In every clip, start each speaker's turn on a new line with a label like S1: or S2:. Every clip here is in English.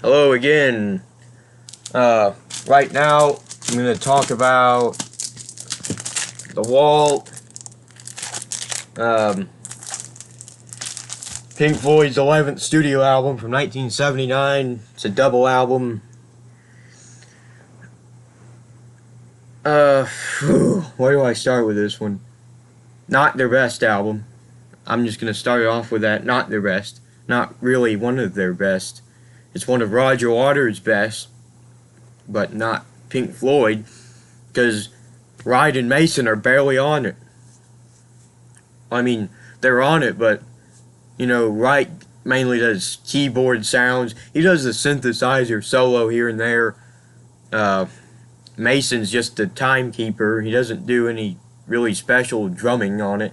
S1: Hello again. Right now, I'm going to talk about The Wall, um, Pink Floyd's 11th studio album from 1979. It's a double album. Where do I start with this one? Not their best album. I'm just going to start it off with that. Not their best. Not really one of their best. It's one of Roger Waters' best, but not Pink Floyd, because Wright and Mason are barely on it. I mean, they're on it, but, Wright mainly does keyboard sounds. He does the synthesizer solo here and there. Mason's just a timekeeper. He doesn't do any really special drumming on it,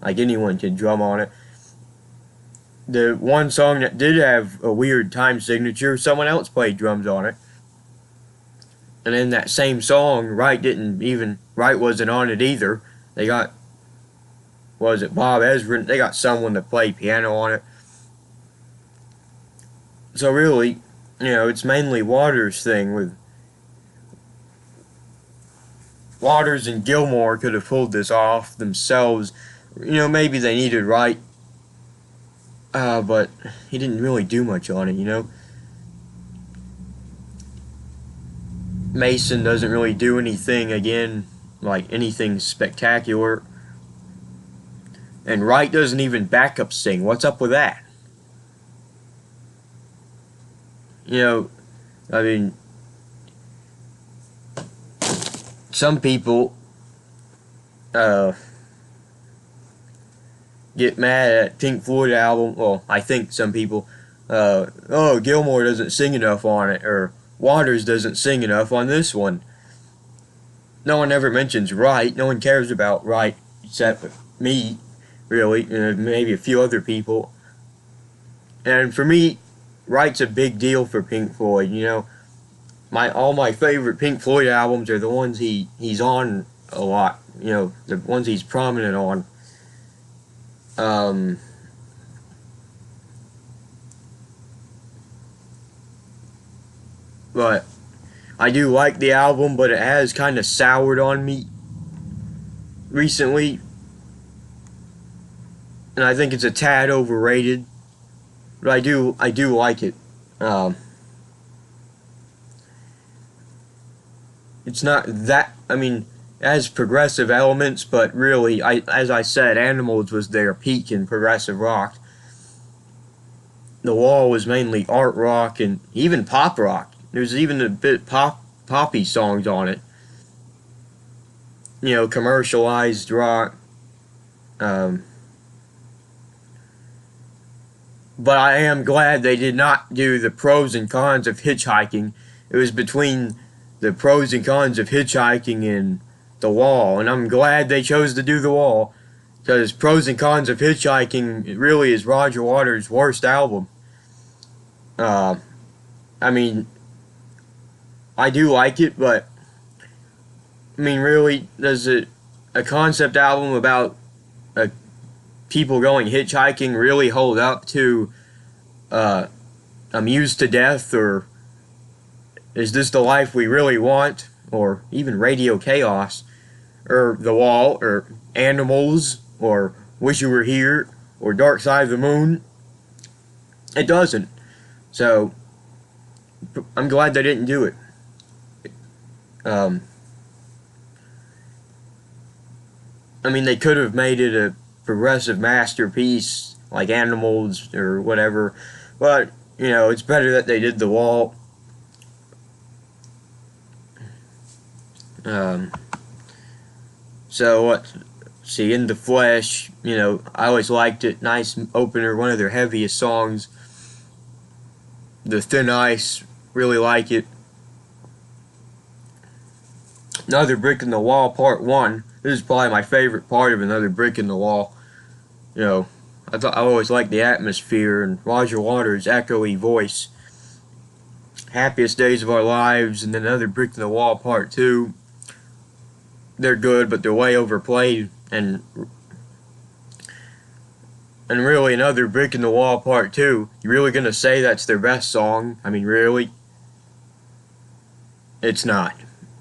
S1: like anyone can drum on it. The one song that did have a weird time signature, someone else played drums on it. And in that same song, Wright wasn't on it either. They got, Bob Ezrin? They got someone to play piano on it. So really, it's mainly Waters' thing. With Waters and Gilmour could have pulled this off themselves. Maybe they needed Wright, but he didn't really do much on it, Mason doesn't really do anything, again, like anything spectacular. And Wright doesn't even backup sing. What's up with that? I mean, some people get mad at Pink Floyd album. Well, I think some people, Gilmour doesn't sing enough on it, or Waters doesn't sing enough on this one. No one ever mentions Wright. No one cares about Wright except me, really, maybe a few other people. And for me, Wright's a big deal for Pink Floyd. All my favorite Pink Floyd albums are the ones he's on a lot. The ones he's prominent on. But I do like the album, but it has kind of soured on me recently. And I think it's a tad overrated. But I do like it. It's not that, it has progressive elements, but really, as I said, Animals was their peak in progressive rock. The Wall was mainly art rock and even pop rock. There's even a bit poppy songs on it. Commercialized rock. But I am glad they did not do the pros and cons of hitchhiking. It was between the pros and cons of hitchhiking and The Wall, and I'm glad they chose to do The Wall, because Pros and Cons of Hitchhiking, it really is Roger Waters' worst album. I do like it, but really, does a concept album about people going hitchhiking really hold up to Amused to Death, or Is This the Life We Really Want, or even Radio Chaos, or The Wall, or Animals, or Wish You Were Here, or Dark Side of the Moon? It doesn't. So, I'm glad they didn't do it. They could have made it a progressive masterpiece like Animals or whatever, but it's better that they did The Wall. So what? See, In the Flesh, I always liked it. Nice opener, one of their heaviest songs. The Thin Ice, really like it. Another Brick in the Wall, Part 1. This is probably my favorite part of Another Brick in the Wall. I always liked the atmosphere and Roger Waters' echoey voice. Happiest Days of Our Lives, and then Another Brick in the Wall, Part 2. They're good, but they're way overplayed, and And really, another Brick in the Wall Part 2. You really gonna say that's their best song? I mean, really? It's not.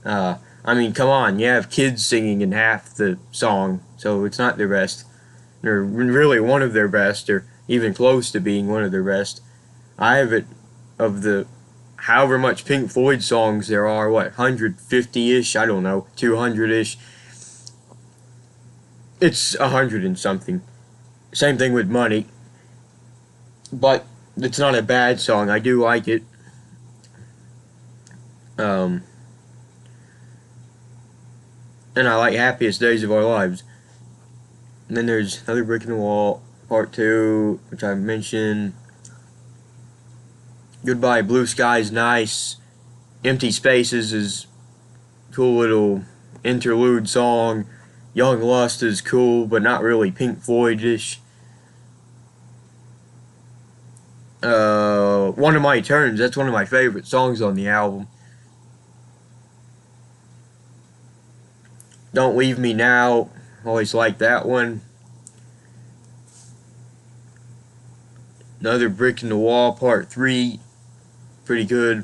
S1: I mean, come on. You have kids singing in half the song, so it's not their best. Or really one of their best, or even close to being one of their best. I have it of the however much Pink Floyd songs there are, what, 150-ish? I don't know, 200-ish. It's 100 and something. Same thing with Money. But it's not a bad song. I do like it. And I like Happiest Days of Our Lives. And then there's Another Brick in the Wall, Part 2, which I mentioned. Goodbye Blue Sky's nice. Empty Spaces is cool little interlude song. Young Lust is cool, but not really Pink Floyd-ish. One of My Turns, that's one of my favorite songs on the album. Don't Leave Me Now, always like that one. Another Brick in the Wall, Part 3, pretty good.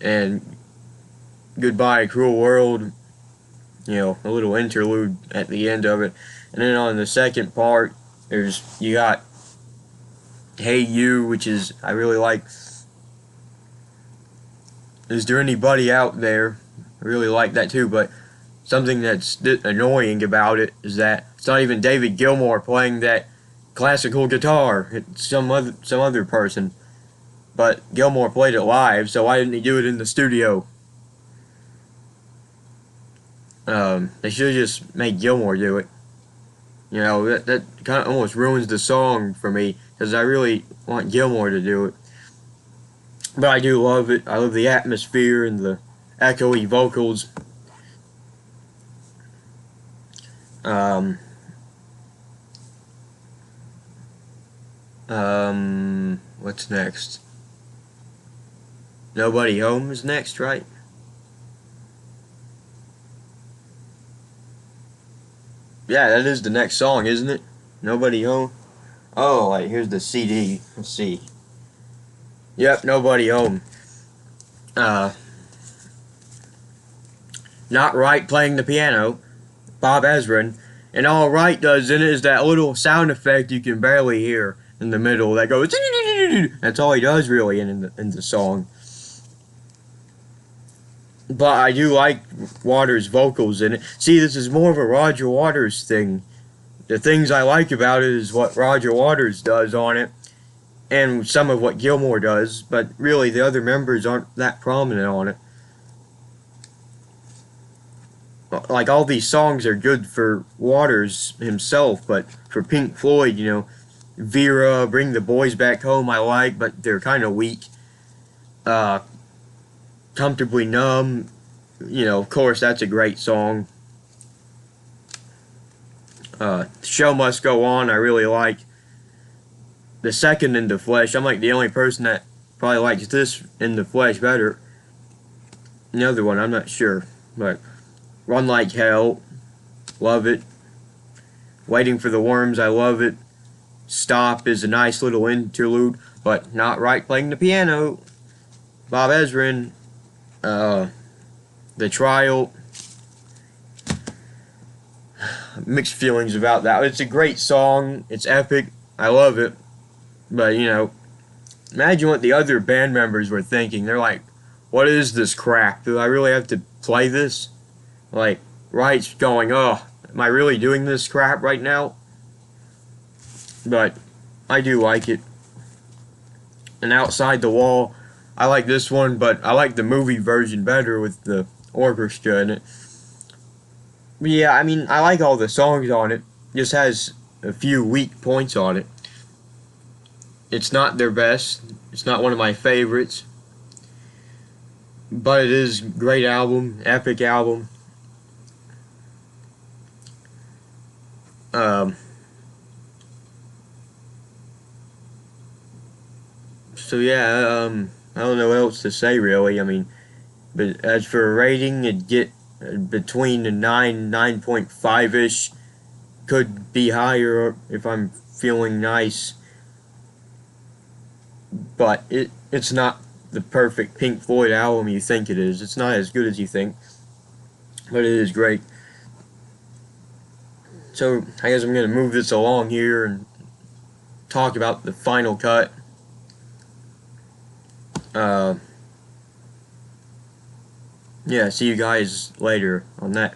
S1: And Goodbye Cruel World, you know, a little interlude at the end of it. And then on the second part, you got Hey You, which is, I really like. Is There Anybody Out There? I really like that too, but something that's annoying about it is that it's not even David Gilmour playing that classical guitar. It's some other person. But Gilmour played it live, so why didn't he do it in the studio? They should have just made Gilmour do it. You know, that kind of almost ruins the song for me, because I really want Gilmour to do it. But I do love it. I love the atmosphere and the echoey vocals. What's next? Nobody Home is next, right? Yeah, that is the next song, isn't it? Nobody Home. Oh, wait, here's the CD. Let's see. Yep, Nobody Home. Not Right playing the piano, Bob Ezrin. And all Right does in it is that little sound effect you can barely hear in the middle that goes. That's all he does really in the song. But I do like Waters' vocals in it. See, this is more of a Roger Waters thing. The things I like about it is what Roger Waters does on it, and some of what Gilmour does, but really the other members aren't that prominent on it. Like, all these songs are good for Waters himself, but for Pink Floyd, you know, Vera, Bring the Boys Back Home I like, but they're kind of weak. Comfortably Numb, you know, of course, that's a great song. Show Must Go On, I really like. The second In the Flesh, I'm like the only person that probably likes this In the Flesh better. The other one, I'm not sure, but Run Like Hell, love it. Waiting for the Worms, I love it. Stop is a nice little interlude, but Not Right playing the piano. Bob Ezrin. The Trial. Mixed feelings about that. It's a great song. It's epic. I love it. But, you know, imagine what the other band members were thinking. They're like, what is this crap? Do I really have to play this? Like, Wright's going, oh, am I really doing this crap right now? But I do like it. And Outside the Wall, I like this one, but I like the movie version better with the orchestra in it. But yeah, I mean, I like all the songs on it. Just has a few weak points on it. It's not their best. It's not one of my favorites. But it is a great album, epic album. So yeah, I don't know what else to say really. I mean, but as for a rating, it'd get between a 9.5-ish. Could be higher if I'm feeling nice, but it's not the perfect Pink Floyd album you think it is. It's not as good as you think, but it is great. So I guess I'm gonna move this along here and talk about the final cut. Yeah, see you guys later on that.